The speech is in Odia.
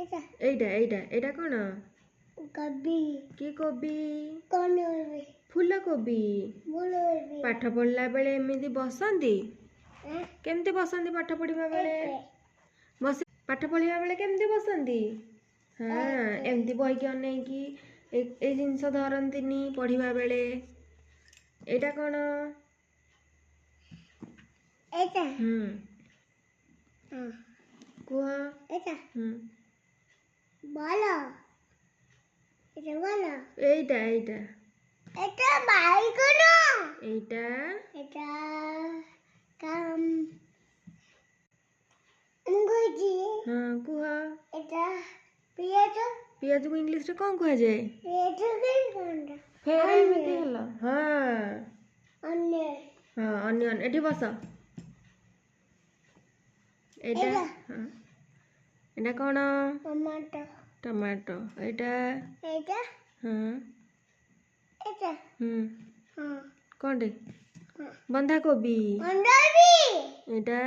এইটা এইটা এটা কোন କୋବି କି କୋବି କୋବି ଫୁଲକୋବି ଫୁଲକୋବି ପାଠ ପଢିଲା ବେଳେ ଏମିତି ବସନ୍ତି କେମିତି ବସନ୍ତି ପାଠ ପଢିବା ବେଳେ ବସି ପାଠ ପଢିବା ବେଳେ କେମିତି ବସନ୍ତି ହଁ ଏମିତି ବହିକି ଅନେଇକି ଏଇ ଜିନିଷ ଧରନ୍ତିନି ପଢିବା ବେଳେ ଏଇଟା କଣ ଏଇଟା କୁହ ଏଇଟା ହୁଁ ବଲ ଏଇଟା ବଲ এইটা এইটা ଏଇଟା ବାଇଗଣ এইটা ଏଇଟା ମୁଗୁଜି ହଁ କୁହ ଏଇଟା ପିଆଜ ପିଆଜକୁ ଇଂଲିଶରେ କଣ କୁହାଯାଏ ପିଆଜ କଣ ଫେର ଏମିତି ହେଲା ହଁ ଅନ୍ୟ ହଁ ଅନିଅନ ଏଠି ବସ ଏଇଟା ହଁ ଏଇଟା କଣ ଟମାଟୋ ଟମାଟୋ ଏଇଟା ଏଇଟା ହଁ ଏଇଟା କଣଟେ ବନ୍ଧାକୋବି ବନ୍ଧାକୋବି ଏଇଟା